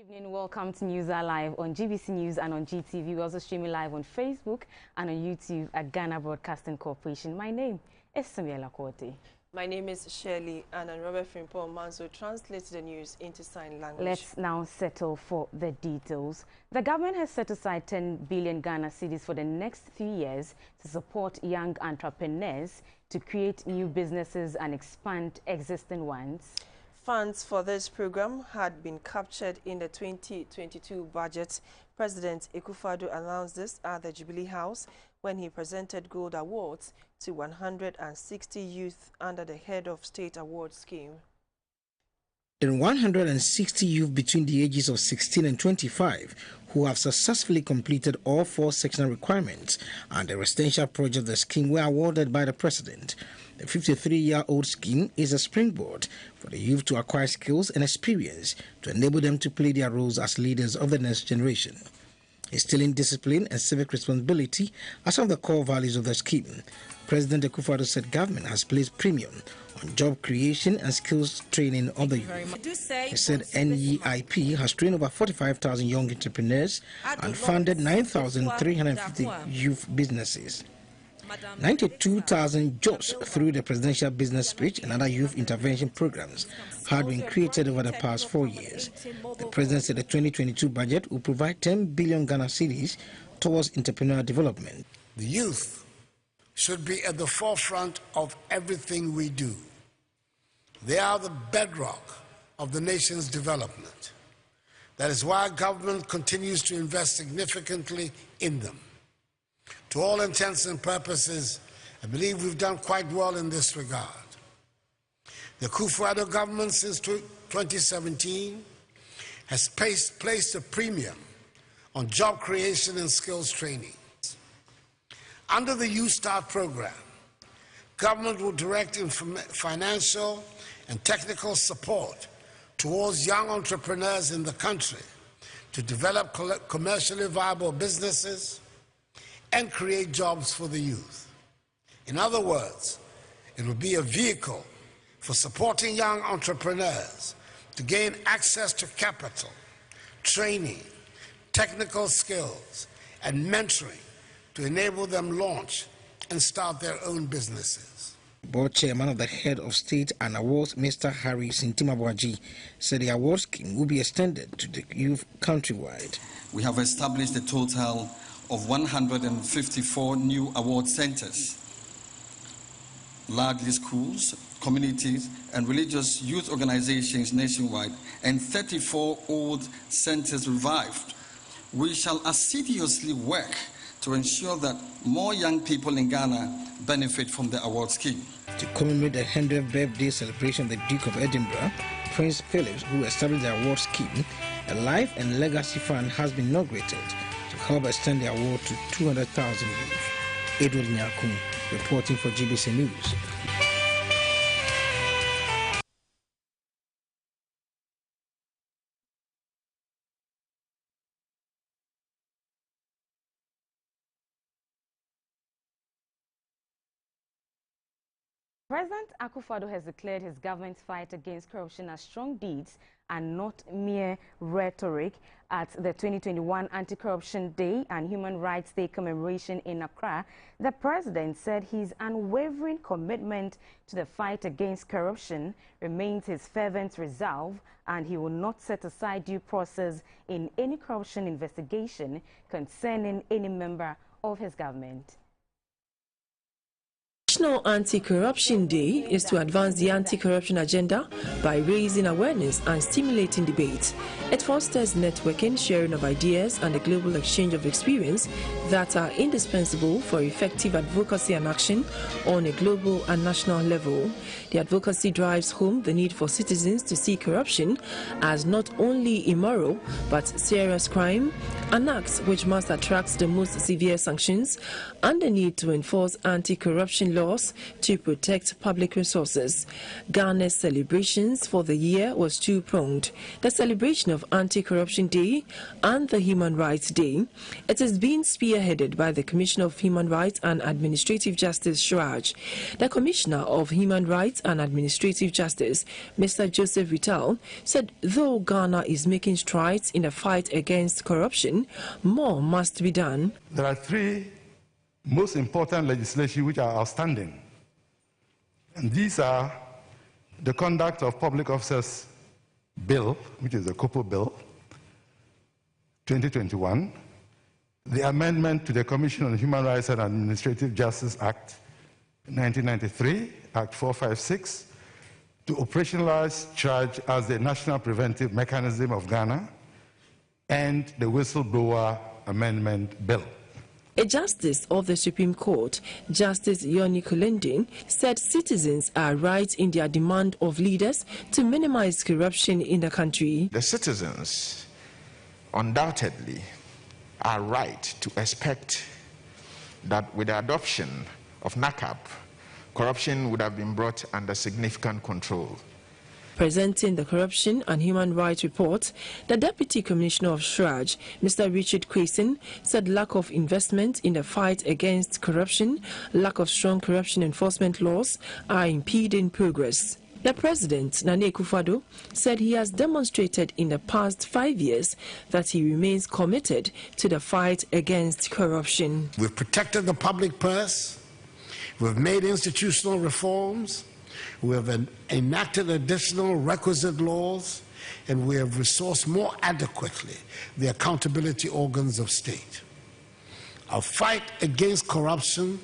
Good evening, welcome to News Live on GBC News and on GTV. We're also streaming live on Facebook and on YouTube at Ghana Broadcasting Corporation. My name is Samuela Korte. My name is Shirley, and Robert Frimpong Manzo translates the news into sign language. Let's now settle for the details. The government has set aside 10 billion Ghana cedis for the next few years to support young entrepreneurs to create new businesses and expand existing ones. Funds for this program had been captured in the 2022 budget. President Akufo-Addo announced this at the Jubilee House when he presented gold awards to 160 youth under the Head of State Award scheme. In 160 youth between the ages of 16 and 25 who have successfully completed all 4 sectional requirements and the residential project of the scheme were awarded by the President. The 53-year-old scheme is a springboard for the youth to acquire skills and experience to enable them to play their roles as leaders of the next generation. Instilling discipline and civic responsibility are some of the core values of the scheme. President Akufo-Addo said government has placed premium on job creation and skills training of the youth. He said NEIP has trained over 45,000 young entrepreneurs and funded 9,350 youth businesses. 92,000 jobs through the presidential business speech and other youth intervention programs had been created over the past 4 years. The president said the 2022 budget will provide 10 billion Ghana cedis towards entrepreneurial development. The youth should be at the forefront of everything we do. They are the bedrock of the nation's development. That is why government continues to invest significantly in them. To all intents and purposes, I believe we've done quite well in this regard. The Akufo-Addo government since 2017 has placed a premium on job creation and skills training. Under the Youth Start program, government will direct financial and technical support towards young entrepreneurs in the country to develop commercially viable businesses and create jobs for the youth. In other words, it will be a vehicle for supporting young entrepreneurs to gain access to capital, training, technical skills, and mentoring to enable them launch and start their own businesses. Board chairman of the Head of State and Awards, Mr. Harry Sintimabuaji, said the award scheme will be extended to the youth countrywide. We have established a total of 154 new award centers, largely schools, communities, and religious youth organizations nationwide, and 34 old centers revived. We shall assiduously work to ensure that more young people in Ghana benefit from the award scheme. To commemorate the 100th birthday celebration of the Duke of Edinburgh, Prince Philip, who established the award scheme, a Life and Legacy Fund has been inaugurated to help extend the award to 200,000 youth. Edward Nyakun reporting for GBC News. President Akufo-Addo has declared his government's fight against corruption as strong deeds and not mere rhetoric at the 2021 Anti-Corruption Day and Human Rights Day commemoration in Accra. The president said his unwavering commitment to the fight against corruption remains his fervent resolve, and he will not set aside due process in any corruption investigation concerning any member of his government. National Anti-Corruption Day is to advance the anti-corruption agenda by raising awareness and stimulating debate. It fosters networking, sharing of ideas, and a global exchange of experience that are indispensable for effective advocacy and action on a global and national level. The advocacy drives home the need for citizens to see corruption as not only immoral but serious crime, an act which must attract the most severe sanctions, and the need to enforce anti-corruption laws laws to protect public resources. Ghana's celebrations for the year was two-pronged: the celebration of Anti-Corruption Day and the Human Rights Day. It is being spearheaded by the Commissioner of Human Rights and Administrative Justice, Shraj. The Commissioner of Human Rights and Administrative Justice, Mr. Joseph Vital, said though Ghana is making strides in the fight against corruption, more must be done. There are three most important legislation which are outstanding, and these are the Conduct of Public Officers Bill, which is the COPO Bill 2021, the amendment to the Commission on Human Rights and Administrative Justice Act 1993, Act 456, to operationalize charge as the National Preventive Mechanism of Ghana, and the Whistleblower Amendment Bill. A justice of the Supreme Court, Justice Yoni Kulendin, said citizens are right in their demand of leaders to minimize corruption in the country. The citizens undoubtedly are right to expect that with the adoption of NACAP, corruption would have been brought under significant control. Presenting the Corruption and Human Rights Report, the Deputy Commissioner of Shraj, Mr. Richard Kwesen, said lack of investment in the fight against corruption, lack of strong corruption enforcement laws are impeding progress. The President, Nana Akufo-Addo, said he has demonstrated in the past 5 years that he remains committed to the fight against corruption. We've protected the public purse, we've made institutional reforms, we have enacted additional requisite laws, and we have resourced more adequately the accountability organs of state. Our fight against corruption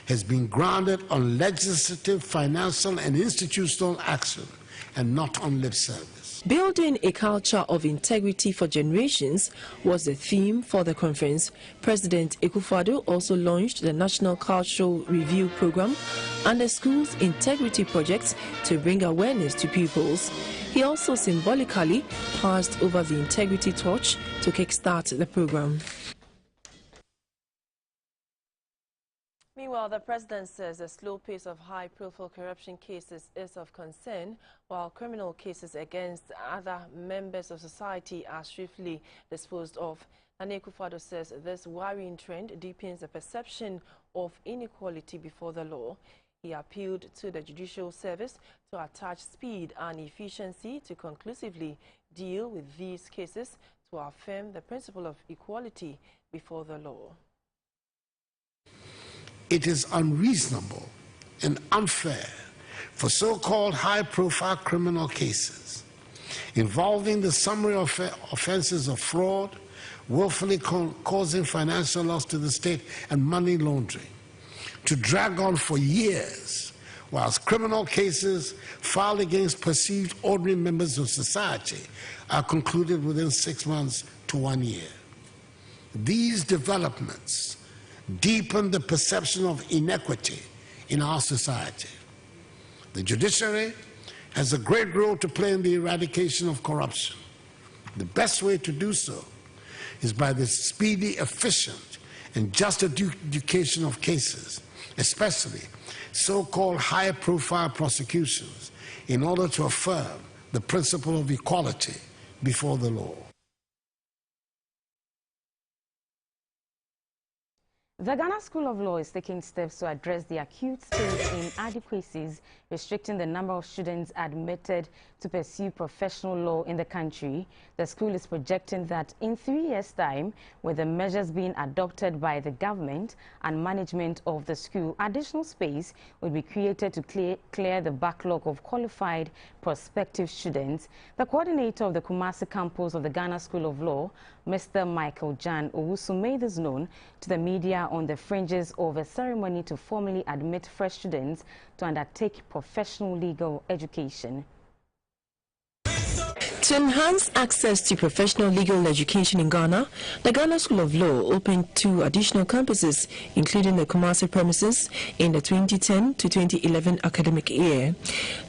has been grounded on legislative, financial, and institutional action, and not on lip service. Building a culture of integrity for generations was the theme for the conference. President Akufo-Addo also launched the National Cultural Review Program and the School's Integrity Project to bring awareness to pupils. He also symbolically passed over the integrity torch to kickstart the program. Meanwhile, the president says the slow pace of high-profile corruption cases is of concern, while criminal cases against other members of society are swiftly disposed of. Nana Akufo-Addo says this worrying trend deepens the perception of inequality before the law. He appealed to the judicial service to attach speed and efficiency to conclusively deal with these cases to affirm the principle of equality before the law. It is unreasonable and unfair for so-called high-profile criminal cases involving the summary offenses of fraud, willfully causing financial loss to the state, and money laundering to drag on for years, whilst criminal cases filed against perceived ordinary members of society are concluded within 6 months to 1 year. These developments deepen the perception of inequity in our society. The judiciary has a great role to play in the eradication of corruption. The best way to do so is by the speedy, efficient, and just adjudication of cases, especially so-called high-profile prosecutions, in order to affirm the principle of equality before the law. The Ghana School of Law is taking steps to address the acute skills inadequacies restricting the number of students admitted to pursue professional law in the country. The school is projecting that in 3 years' time, with the measures being adopted by the government and management of the school, additional space will be created to clear the backlog of qualified prospective students. The coordinator of the Kumasi campus of the Ghana School of Law, Mr. Michael Jan Owusu, made this known to the media on the fringes of a ceremony to formally admit fresh students to undertake professional legal education. To enhance access to professional legal education in Ghana, the Ghana School of Law opened 2 additional campuses, including the Kumasi premises, in the 2010 to 2011 academic year.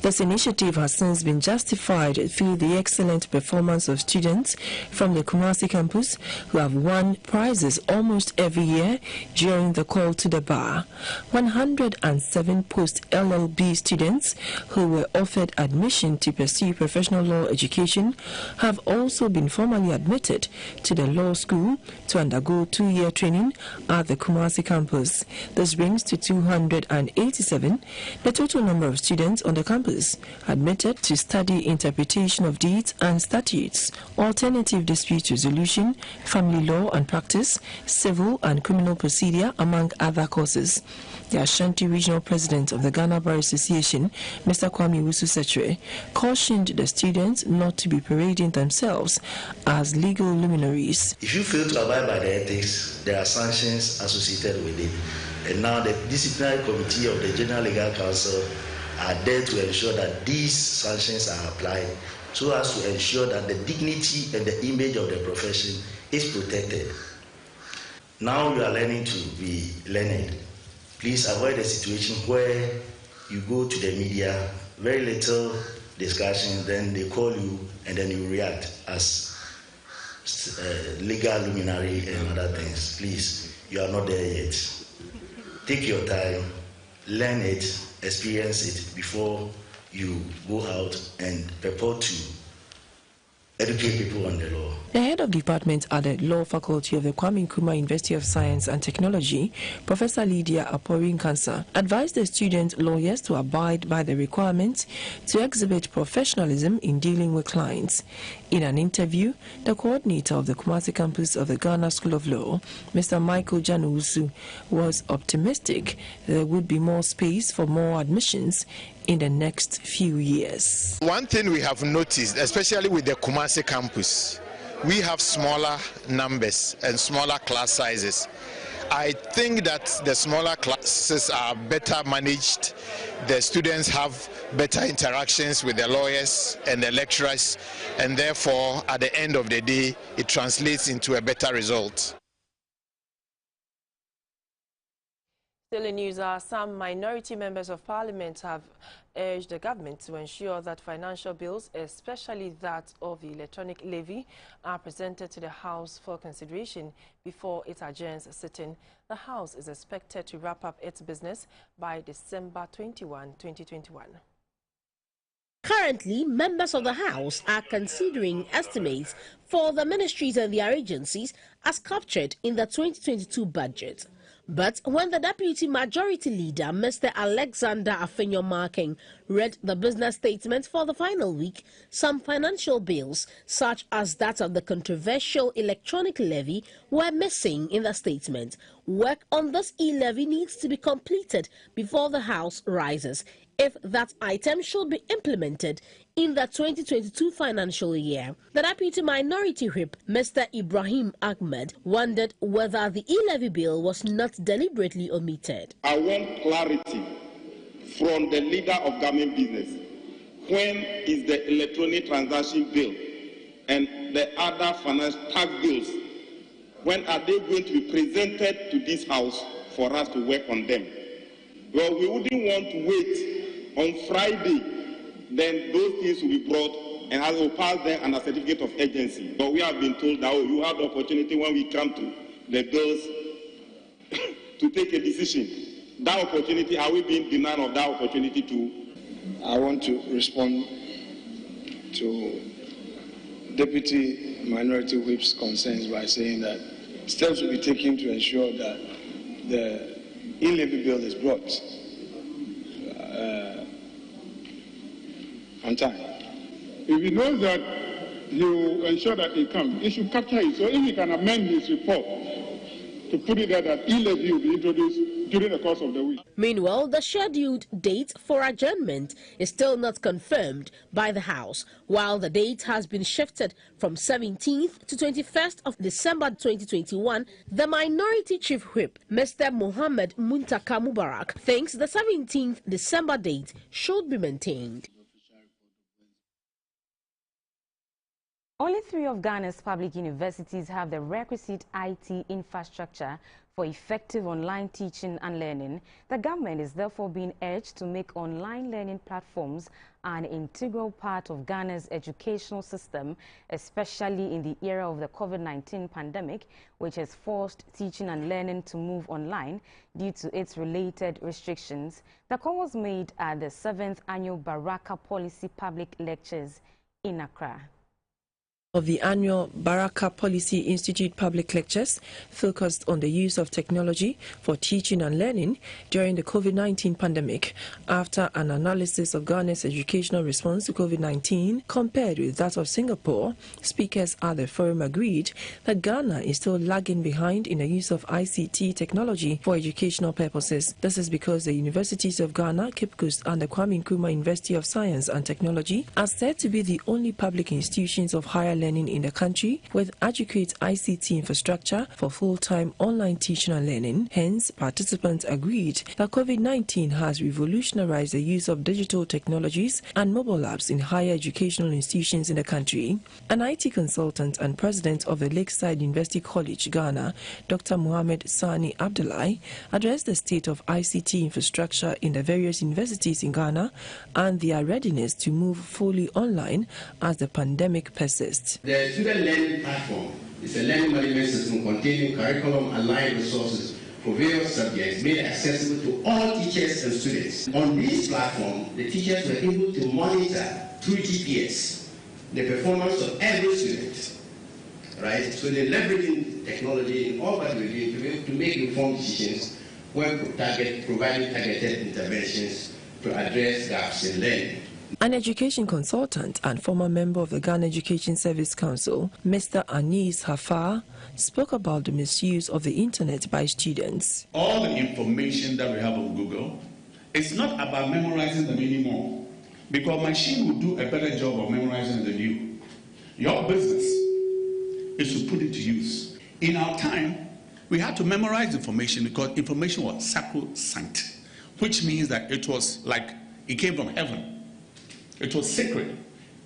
This initiative has since been justified through the excellent performance of students from the Kumasi campus who have won prizes almost every year during the call to the bar. 107 post-LLB students who were offered admission to pursue professional law education have also been formally admitted to the law school to undergo 2-year training at the Kumasi campus. This brings to 287 the total number of students on the campus admitted to study interpretation of deeds and statutes, alternative dispute resolution, family law and practice, civil and criminal procedure, among other courses. The Ashanti Regional President of the Ghana Bar Association, Mr. Kwame Wusu-Setre, cautioned the students not to be parading themselves as legal luminaries. If you fail to abide by the ethics, there are sanctions associated with it. And now the disciplinary committee of the General Legal Council are there to ensure that these sanctions are applied so as to ensure that the dignity and the image of the profession is protected. Now you are learning to be learned. Please avoid a situation where you go to the media, very little discussion, then they call you and then you react as legal luminary and other things. Please, you are not there yet. Take your time, learn it, experience it before you go out and purport to educate people on the law. The head of department at the Law Faculty of the Kwame Nkrumah University of Science and Technology, Professor Lydia Aporin-Kansa, advised the student lawyers to abide by the requirements to exhibit professionalism in dealing with clients. In an interview, the coordinator of the Kumasi campus of the Ghana School of Law, Mr. Michael Janusu, was optimistic there would be more space for more admissions in the next few years. One thing we have noticed, especially with the Kumasi campus, we have smaller numbers and smaller class sizes. I think that the smaller classes are better managed. The students have better interactions with the lawyers and the lecturers, and therefore, at the end of the day, it translates into a better result. Still in news, some minority members of Parliament have urged the government to ensure that financial bills, especially that of the electronic levy, are presented to the House for consideration before it adjourns sitting. The House is expected to wrap up its business by December 21, 2021. Currently, members of the House are considering estimates for the ministries and their agencies as captured in the 2022 budget. But when the Deputy Majority Leader, Mr. Alexander Afenyo-Marking, read the business statement for the final week, some financial bills, such as that of the controversial electronic levy, were missing in the statement. Work on this e-levy needs to be completed before the House rises, if that item should be implemented in the 2022 financial year. The Deputy Minority Whip, Mr. Ibrahim Ahmed, wondered whether the e-levy bill was not deliberately omitted. I want clarity from the leader of government business. When is the electronic transaction bill and the other finance tax bills, when are they going to be presented to this House for us to work on them? Well, we wouldn't want to wait on Friday, then those things will be brought and I will pass them under certificate of agency. But we have been told that you have the opportunity when we come to the bills to take a decision. That opportunity, are we being denied of that opportunity too? I want to respond to Deputy Minority Whip's concerns by saying that steps will be taken to ensure that the e-levy bill is brought on time. If he knows that he will ensure that it comes, he should capture it. So if he can amend his report to put it there that e-levy will be introduced during the course of the week. Meanwhile, the scheduled date for adjournment is still not confirmed by the House, while the date has been shifted from 17th to 21st of December 2021. The Minority Chief Whip, Mr. Mohammed Muntaka Mubarak, thinks the 17th December date should be maintained. Only 3 of Ghana's public universities have the requisite IT infrastructure for effective online teaching and learning. The government is therefore being urged to make online learning platforms an integral part of Ghana's educational system, especially in the era of the COVID-19 pandemic, which has forced teaching and learning to move online due to its related restrictions. The call was made at the 7th Annual Baraka Policy Public Lectures in Accra. Of the annual Baraka Policy Institute public lectures focused on the use of technology for teaching and learning during the COVID-19 pandemic. After an analysis of Ghana's educational response to COVID-19 compared with that of Singapore, speakers at the forum agreed that Ghana is still lagging behind in the use of ICT technology for educational purposes. This is because the universities of Ghana, Cape Coast and the Kwame Nkrumah University of Science and Technology are said to be the only public institutions of higher learning in the country with adequate ICT infrastructure for full-time online teaching and learning. Hence, participants agreed that COVID-19 has revolutionized the use of digital technologies and mobile apps in higher educational institutions in the country. An IT consultant and president of the Lakeside University College, Ghana, Dr. Mohammed Sani Abdullahi, addressed the state of ICT infrastructure in the various universities in Ghana and their readiness to move fully online as the pandemic persists. The student learning platform is a learning management system containing curriculum-aligned resources for various subjects made accessible to all teachers and students. On this platform, the teachers were able to monitor through GPS the performance of every student. Right? So they're leveraging technology in all that we're doing to make informed decisions when providing targeted interventions to address gaps in learning. An education consultant and former member of the Ghana Education Service Council, Mr. Anis Hafar, spoke about the misuse of the internet by students. All the information that we have on Google, it's not about memorizing them anymore, because machine will do a better job of memorizing than you. Your business is to put it to use. In our time, we had to memorize information because information was sacrosanct, which means that it was like it came from heaven. It was sacred,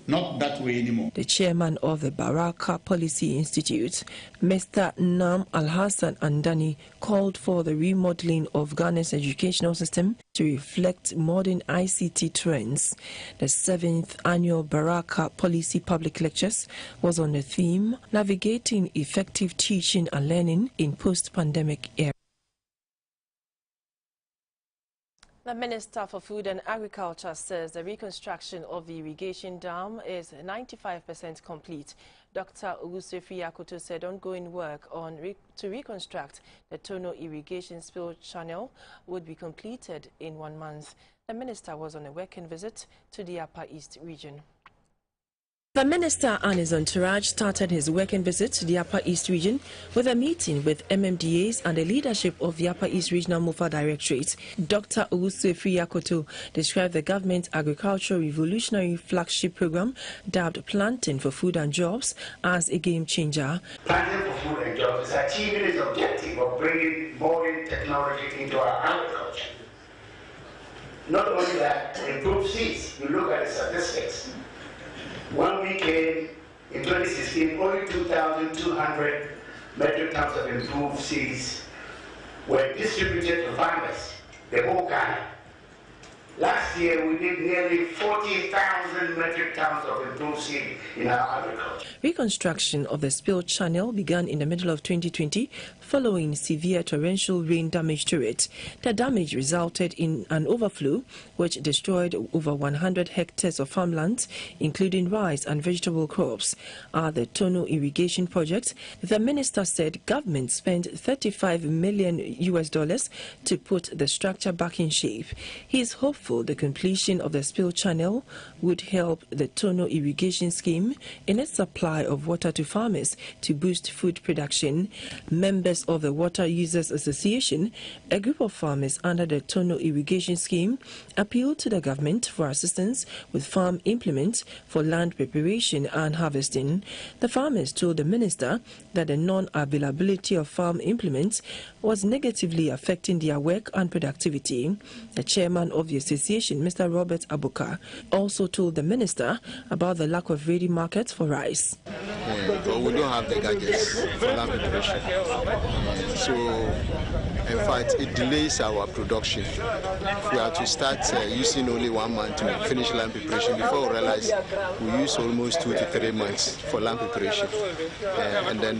not that way anymore. The chairman of the Baraka Policy Institute, Mr. Nam Al-Hassan Andani, called for the remodeling of Ghana's educational system to reflect modern ICT trends. The 7th Annual Baraka Policy Public Lectures was on the theme Navigating Effective Teaching and Learning in Post-Pandemic Era. The Minister for Food and Agriculture says the reconstruction of the irrigation dam is 95% complete. Dr. Ogusefri Akoto said ongoing work to reconstruct the Tono irrigation spill channel would be completed in 1 month. The minister was on a working visit to the Upper East region. The minister and his entourage started his working visit to the Upper East region with a meeting with MMDAs and the leadership of the Upper East Regional MOFA Directorate. Dr. Ogusefri Akoto described the government's agricultural revolutionary flagship program, dubbed Planting for Food and Jobs, as a game changer. Planting for Food and Jobs is achieving its objective of bringing modern technology into our agriculture. Not only that, improved seeds. You look at the statistics. One weekend in 2016, only 2,200 metric tons of improved seeds were distributed to farmers, the whole Ghana. Last year, we did nearly 40,000 metric tons of improved seed in our agriculture. Reconstruction of the spill channel began in the middle of 2020 following severe torrential rain damage to it. The damage resulted in an overflow which destroyed over 100 hectares of farmland, including rice and vegetable crops. At the Tono irrigation project, the minister said government spent $35 million to put the structure back in shape. He is hopeful the completion of the spill channel would help the Tono irrigation scheme in its supply of water to farmers to boost food production. Members members of the Water Users Association, a group of farmers under the Tono irrigation scheme, appealed to the government for assistance with farm implements for land preparation and harvesting. The farmers told the minister that the non-availability of farm implements was negatively affecting their work and productivity. The chairman of the association, Mr. Robert Abuka, also told the minister about the lack of ready markets for rice. But we don't have the gadgets for land preparation. So, in fact, it delays our production. We have to start using only 1 month to finish land preparation before we realize we use almost 2 to 3 months for land preparation. And then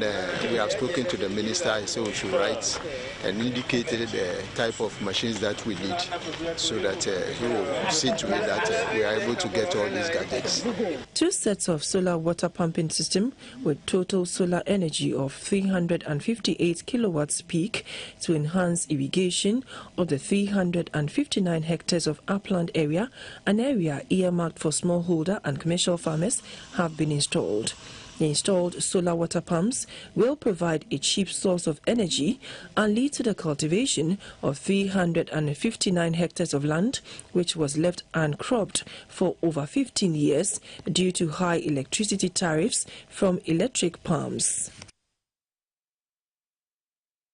we have spoken to the minister, so we should write and indicated the type of machines that we need so that he will see to it that we are able to get all these gadgets. 2 sets of solar water pumping system with total solar energy of 358 kilowatts peak to enhance irrigation of the 359 hectares of upland area, an area earmarked for smallholder and commercial farmers, have been installed. The installed solar water pumps will provide a cheap source of energy and lead to the cultivation of 359 hectares of land, which was left uncropped for over 15 years due to high electricity tariffs from electric pumps.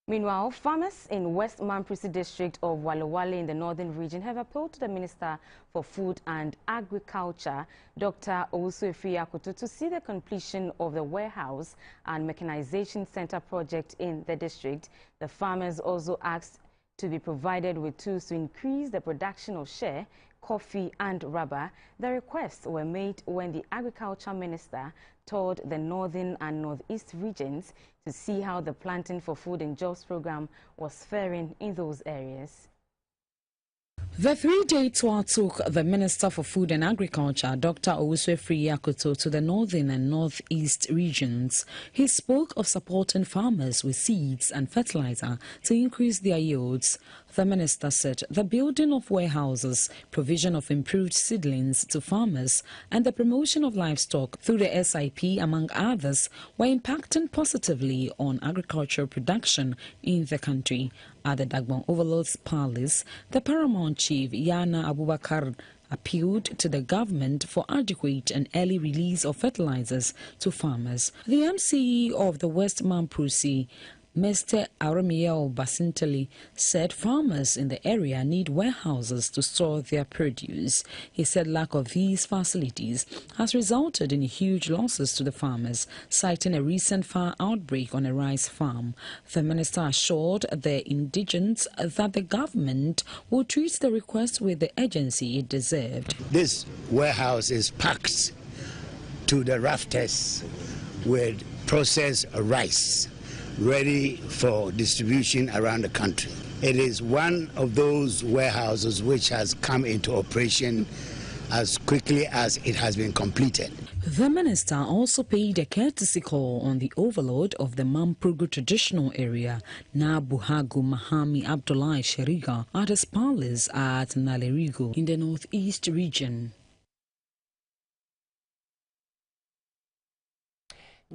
Meanwhile, farmers in West Mamprisi district of Walewale in the northern region have appealed to the Minister for Food and Agriculture, Dr. Owusu Akoto, to see the completion of the warehouse and mechanization center project in the district. The farmers also asked to be provided with tools to increase the production of shea, coffee and rubber. The requests were made when the Agriculture Minister toured the northern and northeast regions to see how the Planting for Food and Jobs program was faring in those areas. The 3-day tour took the Minister for Food and Agriculture, Dr. Owusu Akoto, to the northern and northeast regions. He spoke of supporting farmers with seeds and fertilizer to increase their yields. The minister said the building of warehouses, provision of improved seedlings to farmers, and the promotion of livestock through the SIP, among others, were impacting positively on agricultural production in the country. At the Dagbon Overlord's Palace, the Paramount Chief, Yana Abubakar, appealed to the government for adequate and early release of fertilizers to farmers. The MCE of the West Mamprisi, Mr. Aramiel Basintali, said farmers in the area need warehouses to store their produce. He said lack of these facilities has resulted in huge losses to the farmers, citing a recent fire outbreak on a rice farm. The minister assured the indigents that the government will treat the request with the urgency it deserved. This warehouse is packed to the rafters with processed rice, ready for distribution around the country. It is one of those warehouses which has come into operation as quickly as it has been completed. The minister also paid a courtesy call on the overlord of the Mampugu traditional area, Nabuhagu Mahami Abdullahi Sheriga, at his palace at Nalerigo in the northeast region.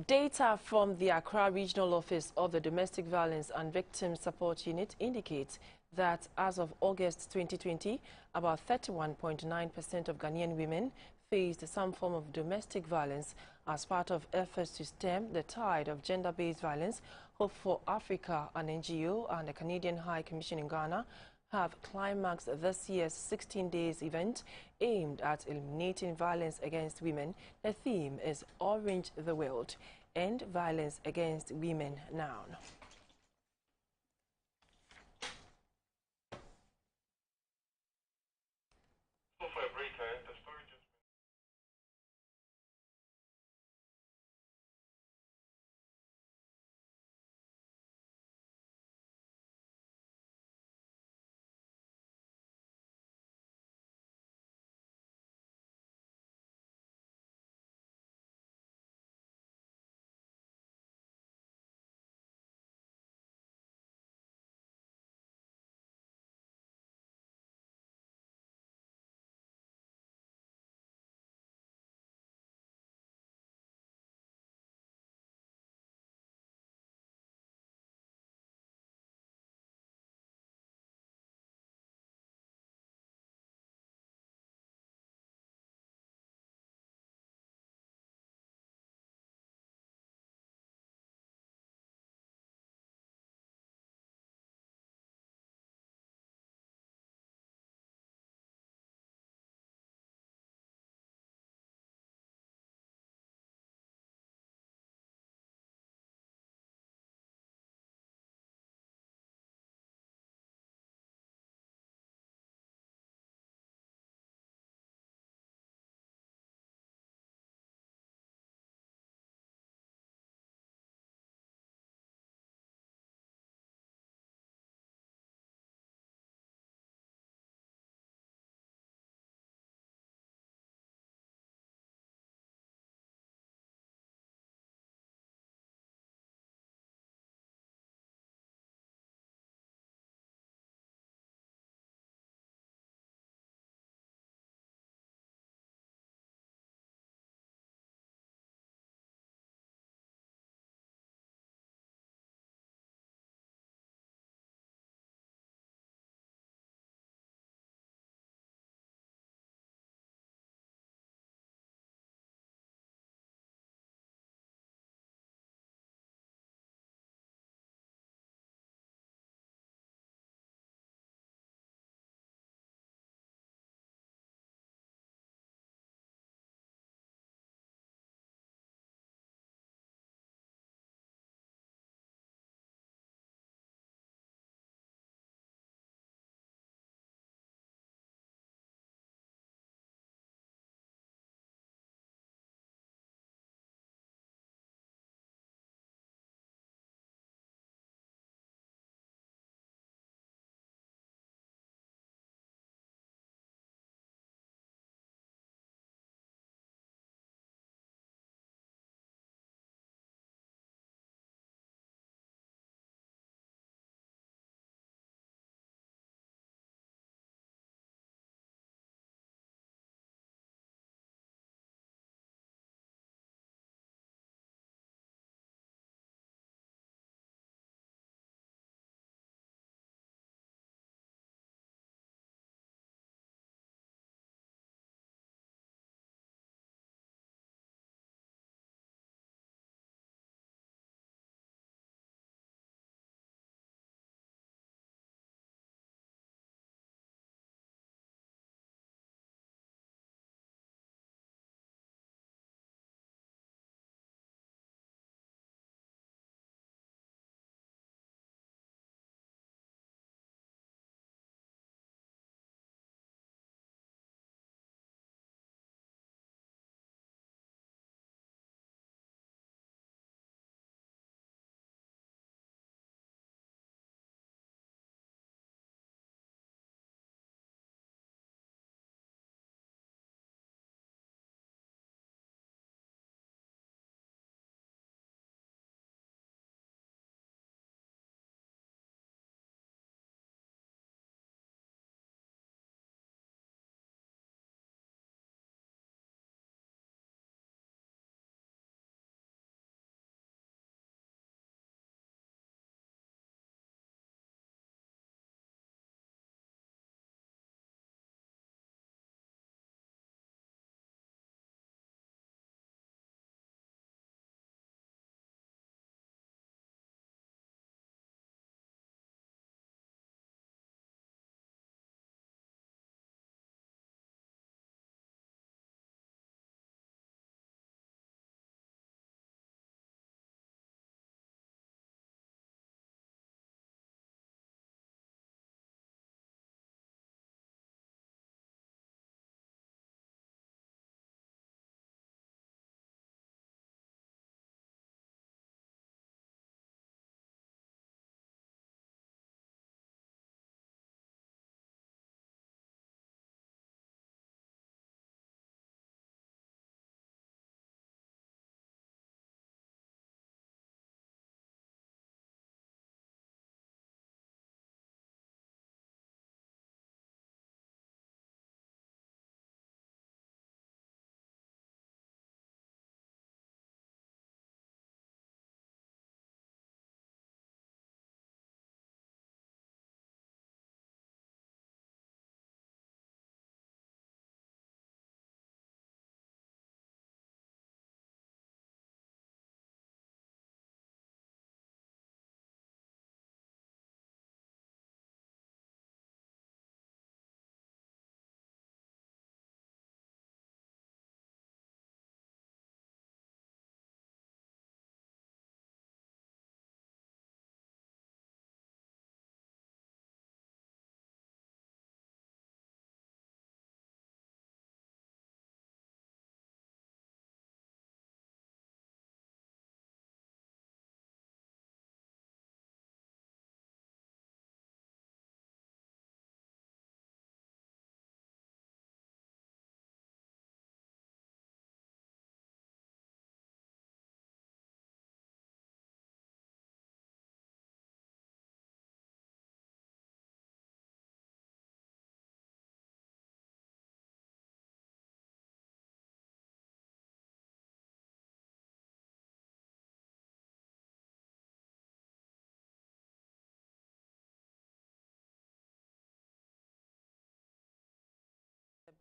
Data from the Accra Regional Office of the Domestic Violence and Victim Support Unit indicates that as of August 2020, about 31.9% of Ghanaian women faced some form of domestic violence. As part of efforts to stem the tide of gender-based violence, Hope for Africa, an NGO, and the Canadian High Commission in Ghana have climaxed this year's 16 days event aimed at eliminating violence against women. The theme is Orange the World, End Violence Against Women Now.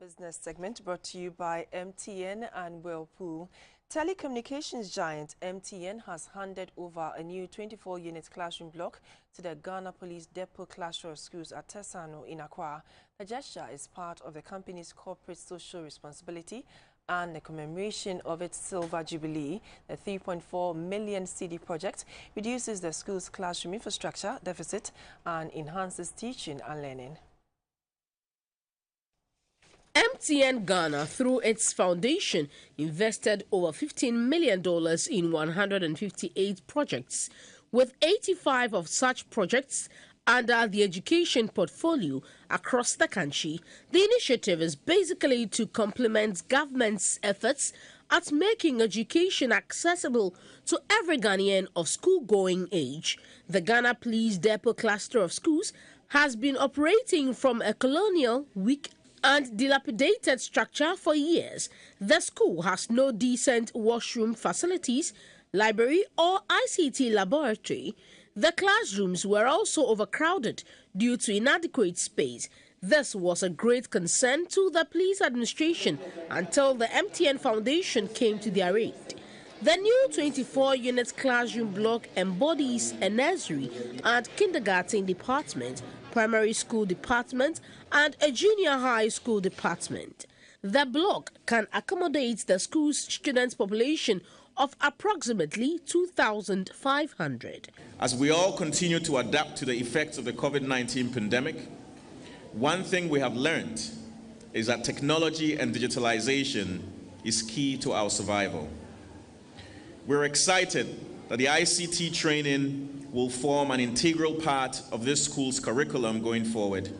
Business segment brought to you by MTN and Whirlpool. Telecommunications giant MTN has handed over a new 24-unit classroom block to the Ghana Police Depot Cluster of Schools at Tesano in Accra. The gesture is part of the company's corporate social responsibility and the commemoration of its Silver Jubilee. The 3.4 million CD project reduces the school's classroom infrastructure deficit and enhances teaching and learning. MTN Ghana, through its foundation, invested over $15 million in 158 projects, with 85 of such projects under the education portfolio across the country. The initiative is basically to complement government's efforts at making education accessible to every Ghanaian of school-going age. The Ghana Police Depot Cluster of Schools has been operating from a colonial, weak and dilapidated structure for years. The school has no decent washroom facilities, library or ICT laboratory. The classrooms were also overcrowded due to inadequate space. This was a great concern to the police administration until the MTN Foundation came to their aid. The new 24-unit classroom block embodies a nursery and kindergarten department, primary school department, and a junior high school department. The block can accommodate the school's student population of approximately 2,500. As we all continue to adapt to the effects of the COVID-19 pandemic, one thing we have learned is that technology and digitalization is key to our survival. We're excited that the ICT training will form an integral part of this school's curriculum going forward,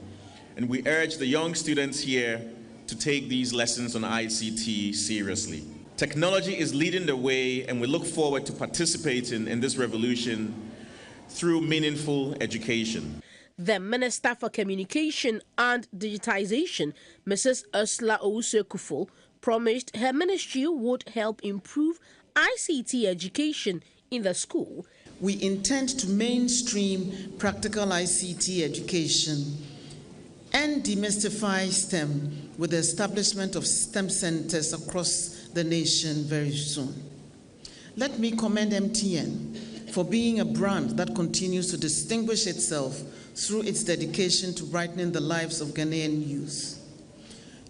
and we urge the young students here to take these lessons on ICT seriously. Technology is leading the way, and we look forward to participating in this revolution through meaningful education. The Minister for Communication and Digitization, Mrs. Ursula Owusu-Ekufo, promised her ministry would help improve ICT education in the school. We intend to mainstream practical ICT education and demystify STEM with the establishment of STEM centers across the nation very soon. Let me commend MTN for being a brand that continues to distinguish itself through its dedication to brightening the lives of Ghanaian youth.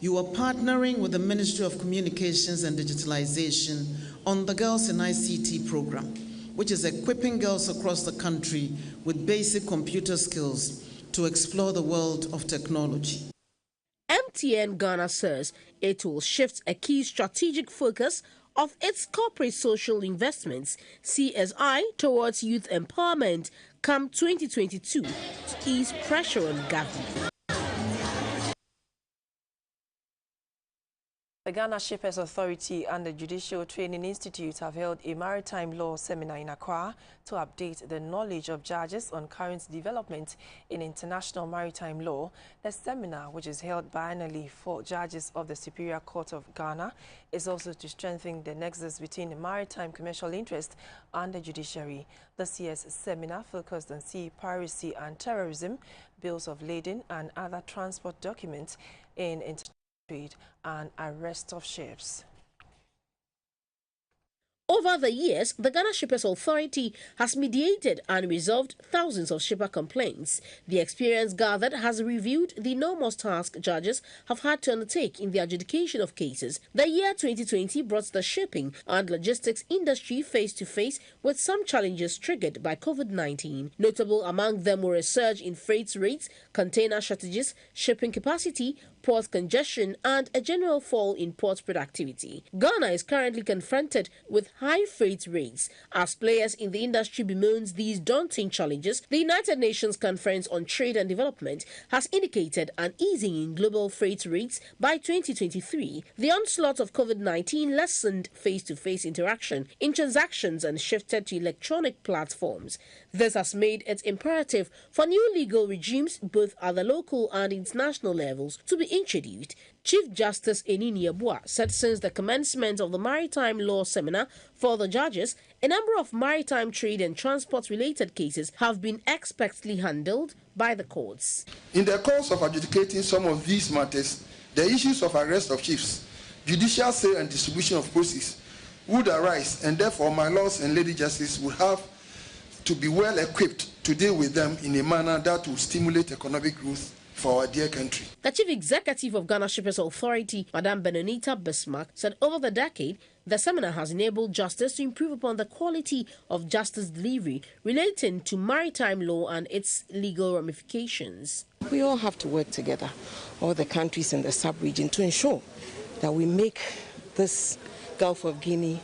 You are partnering with the Ministry of Communications and Digitalization on the Girls in ICT program, which is equipping girls across the country with basic computer skills to explore the world of technology. MTN Ghana says it will shift a key strategic focus of its corporate social investments, CSI, towards youth empowerment come 2022 to ease pressure on government. The Ghana Shippers Authority and the Judicial Training Institute have held a maritime law seminar in Accra to update the knowledge of judges on current development in international maritime law. The seminar, which is held biannually for judges of the Superior Court of Ghana, is also to strengthen the nexus between the maritime commercial interest and the judiciary. This year's seminar focused on sea piracy and terrorism, bills of lading and other transport documents in international trade and arrest of ships. Over the years, the Ghana Shippers Authority has mediated and resolved thousands of shipper complaints. The experience gathered has reviewed the enormous task judges have had to undertake in the adjudication of cases. The year 2020 brought the shipping and logistics industry face to face with some challenges triggered by COVID-19. Notable among them were a surge in freight rates, container shortages, shipping capacity, port congestion, and a general fall in port productivity. Ghana is currently confronted with high freight rates. As players in the industry bemoans these daunting challenges, the United Nations Conference on Trade and Development has indicated an easing in global freight rates by 2023. The onslaught of COVID-19 lessened face-to-face interaction in transactions and shifted to electronic platforms. This has made it imperative for new legal regimes, both at the local and international levels, to be introduced. Chief Justice Enini Abua said since the commencement of the Maritime Law Seminar for the judges, a number of maritime trade and transport-related cases have been expertly handled by the courts. In the course of adjudicating some of these matters, the issues of arrest of chiefs, judicial sale and distribution of proceeds would arise, and therefore my lords and lady justice would have to be well equipped to deal with them in a manner that will stimulate economic growth for our dear country. The Chief Executive of Ghana Shippers Authority, Madam Benonita Bismarck, said over the decade, the seminar has enabled justice to improve upon the quality of justice delivery relating to maritime law and its legal ramifications. We all have to work together, all the countries in the sub-region, to ensure that we make this Gulf of Guinea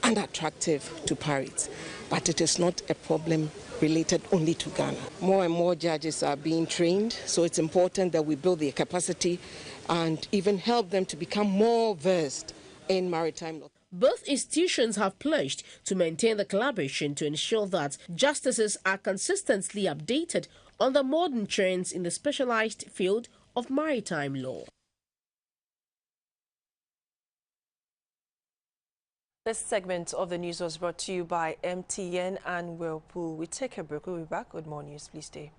unattractive to pirates. But it is not a problem related only to Ghana. More and more judges are being trained, so it's important that we build their capacity and even help them to become more versed in maritime law. Both institutions have pledged to maintain the collaboration to ensure that justices are consistently updated on the modern trends in the specialized field of maritime law. This segment of the news was brought to you by MTN and Whirlpool. We take a break. We'll be back with more news. Please stay.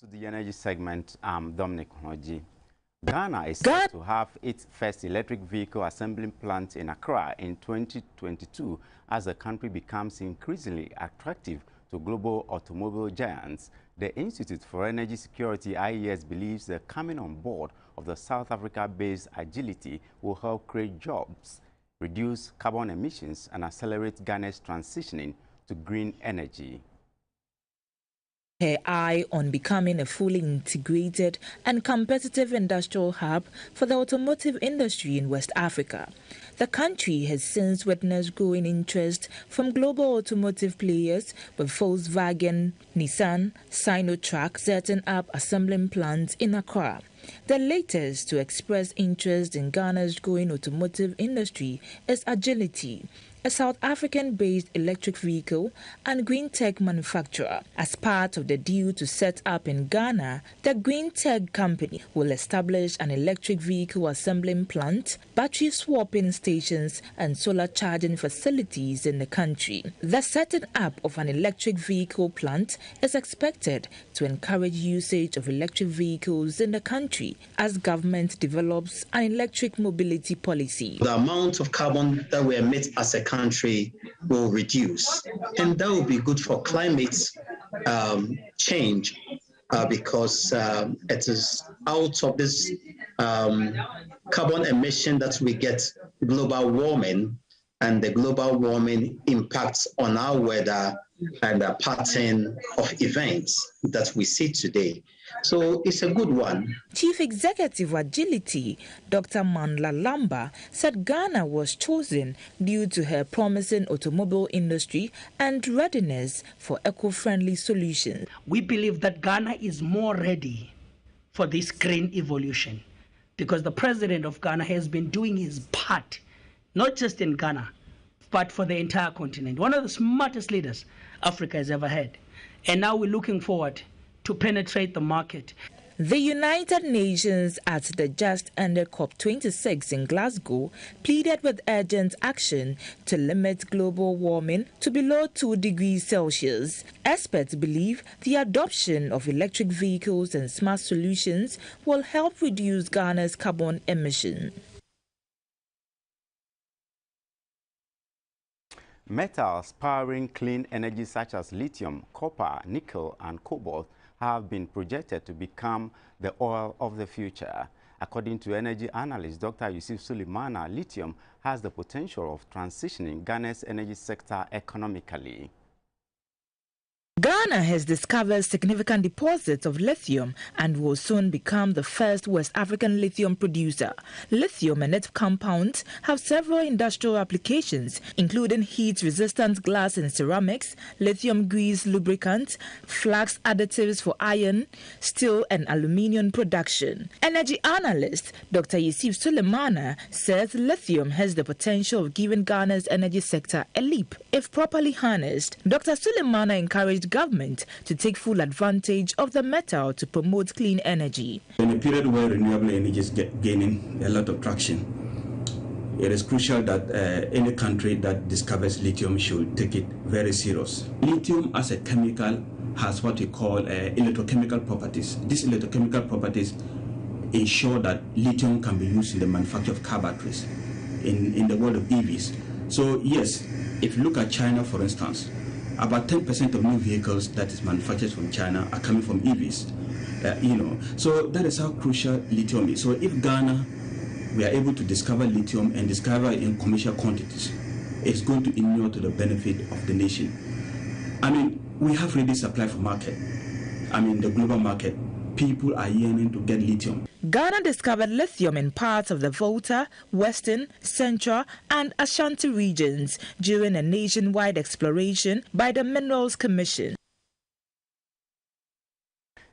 To the energy segment, I'm Dominic Hoji. Ghana is set to have its first electric vehicle assembling plant in Accra in 2022 as the country becomes increasingly attractive to global automobile giants. The Institute for Energy Security, IES, believes the coming on board of the South Africa-based Agility will help create jobs, reduce carbon emissions, and accelerate Ghana's transitioning to green energy. Her eye on becoming a fully integrated and competitive industrial hub for the automotive industry in West Africa. The country has since witnessed growing interest from global automotive players, with Volkswagen, Nissan, Sinotruk setting up assembling plants in Accra. The latest to express interest in Ghana's growing automotive industry is Agility, a South African-based electric vehicle and green tech manufacturer. As part of the deal to set up in Ghana, the green tech company will establish an electric vehicle assembling plant, battery swapping stations, and solar charging facilities in the country. The setting up of an electric vehicle plant is expected to encourage usage of electric vehicles in the country as government develops an electric mobility policy. The amount of carbon that we emit as a country will reduce, and that will be good for climate change because it is out of this carbon emission that we get global warming, and the global warming impacts on our weather and the pattern of events that we see today. So it's a good one. Chief Executive Agility, Dr. Mandla Lamba, said Ghana was chosen due to her promising automobile industry and readiness for eco-friendly solutions. We believe that Ghana is more ready for this green evolution because the president of Ghana has been doing his part, not just in Ghana, but for the entire continent. One of the smartest leaders Africa has ever had. And now we're looking forward to penetrate the market. The United Nations at the just ended COP26 in Glasgow pleaded with urgent action to limit global warming to below 2 degrees Celsius. Experts believe the adoption of electric vehicles and smart solutions will help reduce Ghana's carbon emissions. Metals powering clean energy such as lithium, copper, nickel, and cobalt have been projected to become the oil of the future. According to energy analyst Dr. Yusuf Sulemana, lithium has the potential of transitioning Ghana's energy sector economically. Ghana has discovered significant deposits of lithium and will soon become the first West African lithium producer. Lithium and its compounds have several industrial applications, including heat-resistant glass and ceramics, lithium grease lubricants, flax additives for iron, steel and aluminium production. Energy analyst Dr. Yusuf Sulemana says lithium has the potential of giving Ghana's energy sector a leap if properly harnessed. Dr. Sulemana encouraged government to take full advantage of the metal to promote clean energy. In a period where renewable energy is gaining a lot of traction, it is crucial that any country that discovers lithium should take it very serious. Lithium as a chemical has what we call electrochemical properties. These electrochemical properties ensure that lithium can be used in the manufacture of car batteries in the world of EVs. So yes, if you look at China, for instance, about 10% of new vehicles that is manufactured from China are coming from EVs. So that is how crucial lithium is. So if Ghana, we are able to discover lithium and discover in commercial quantities, it's going to inure to the benefit of the nation. I mean, we have ready supply for market. I mean, the global market. People are yearning to get lithium. Ghana discovered lithium in parts of the Volta, Western, Central and Ashanti regions during a nationwide exploration by the Minerals Commission.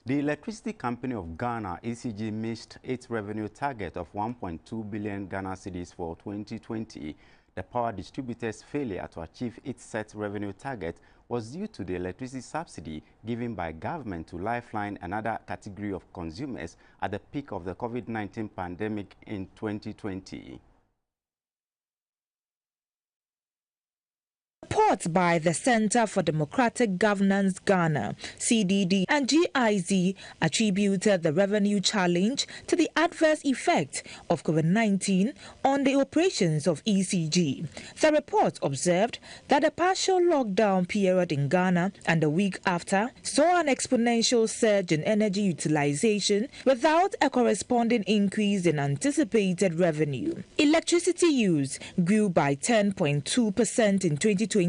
The Electricity Company of Ghana, ECG, missed its revenue target of 1.2 billion Ghana cedis for 2020. The power distributor's failure to achieve its set revenue target was due to the electricity subsidy given by government to lifeline another category of consumers at the peak of the COVID-19 pandemic in 2020. report by the Center for Democratic Governance Ghana, CDD, and GIZ attributed the revenue challenge to the adverse effect of COVID-19 on the operations of ECG. The report observed that the partial lockdown period in Ghana and the week after saw an exponential surge in energy utilization without a corresponding increase in anticipated revenue. Electricity use grew by 10.2% in 2020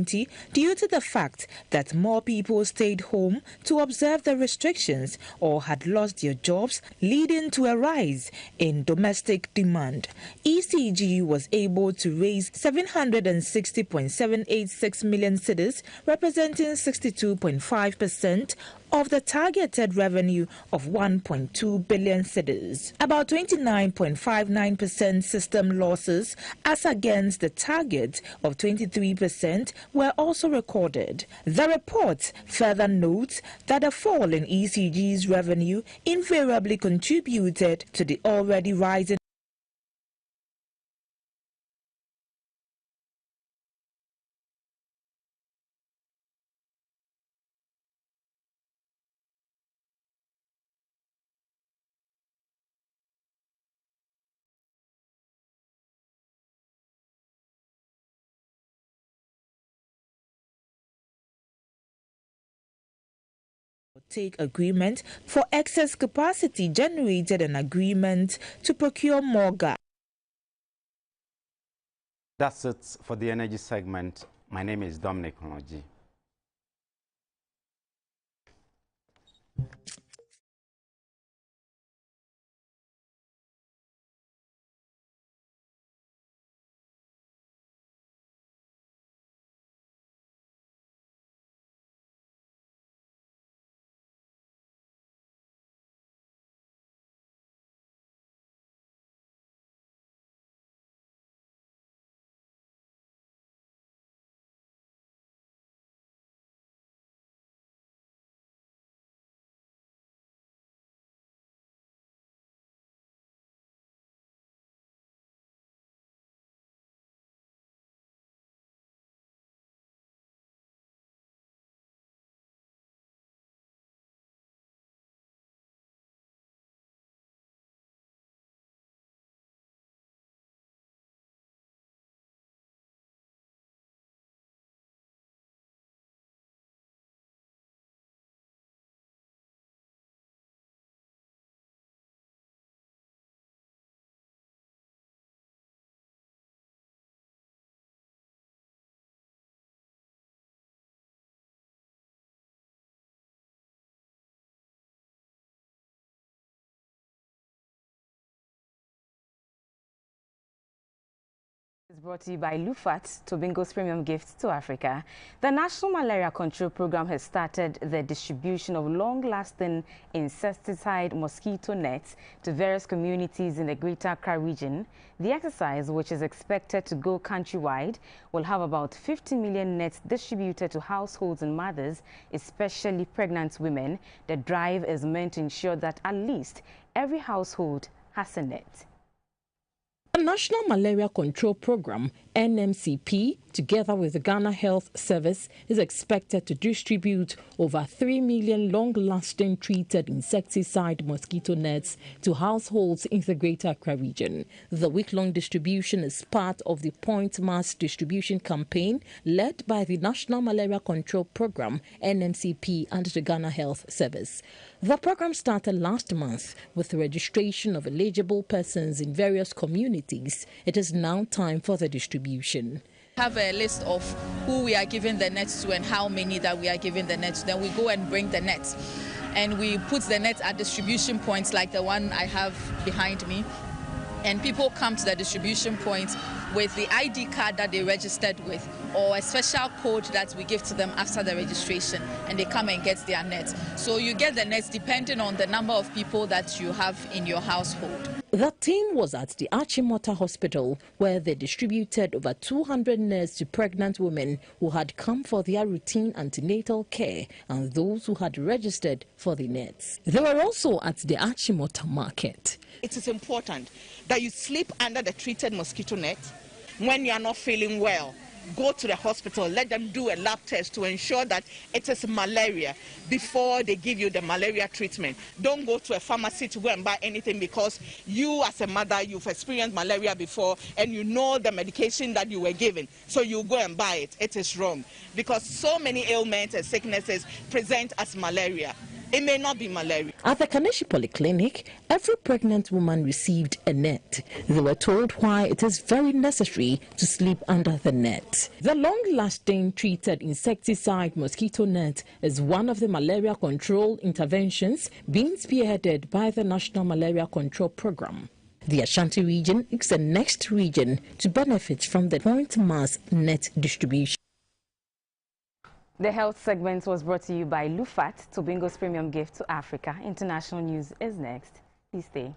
due to the fact that more people stayed home to observe the restrictions or had lost their jobs, leading to a rise in domestic demand. ECG was able to raise 760.786 million cedis, representing 62.5% of the targeted revenue of 1.2 billion cedis. About 29.59% system losses, as against the target of 23%, were also recorded. The report further notes that the fall in ECG's revenue invariably contributed to the already rising take agreement for excess capacity generated an agreement to procure more gas. That's it for the energy segment. My name is Dominic Honoji. It's brought to you by Lufat, Tobingo's premium gifts to Africa. The National Malaria Control Program has started the distribution of long-lasting insecticide mosquito nets to various communities in the Greater Accra region. The exercise, which is expected to go countrywide, will have about 50 million nets distributed to households and mothers, especially pregnant women. The drive is meant to ensure that at least every household has a net. The National Malaria Control Program, NMCP, together with the Ghana Health Service, is expected to distribute over 3 million long-lasting treated insecticide mosquito nets to households in the Greater Accra region. The week-long distribution is part of the point mass distribution campaign led by the National Malaria Control Program, NMCP, and the Ghana Health Service. The program started last month with the registration of eligible persons in various communities. It is now time for the distribution. Have a list of who we are giving the nets to and how many that we are giving the nets to. Then we go and bring the nets and we put the nets at distribution points like the one I have behind me. And people come to the distribution point with the ID card that they registered with or a special code that we give to them after the registration, and they come and get their nets. So you get the nets depending on the number of people that you have in your household. The team was at the Achimota Hospital, where they distributed over 200 nets to pregnant women who had come for their routine antenatal care and those who had registered for the nets. They were also at the Achimota market. It is important that you sleep under the treated mosquito net when you are not feeling well, go to the hospital, let them do a lab test to ensure that it is malaria before they give you the malaria treatment. Don't go to a pharmacy to go and buy anything because you as a mother, you've experienced malaria before and you know the medication that you were given, so you go and buy it. It is wrong because so many ailments and sicknesses present as malaria. It may not be malaria. At the Kaneshi Polyclinic, every pregnant woman received a net. They were told why it is very necessary to sleep under the net. The long-lasting treated insecticide mosquito net is one of the malaria control interventions being spearheaded by the National Malaria Control Program. The Ashanti region is the next region to benefit from the point mass net distribution. The health segment was brought to you by Lufat, Tobingo's premium gift to Africa. International news is next. Please stay.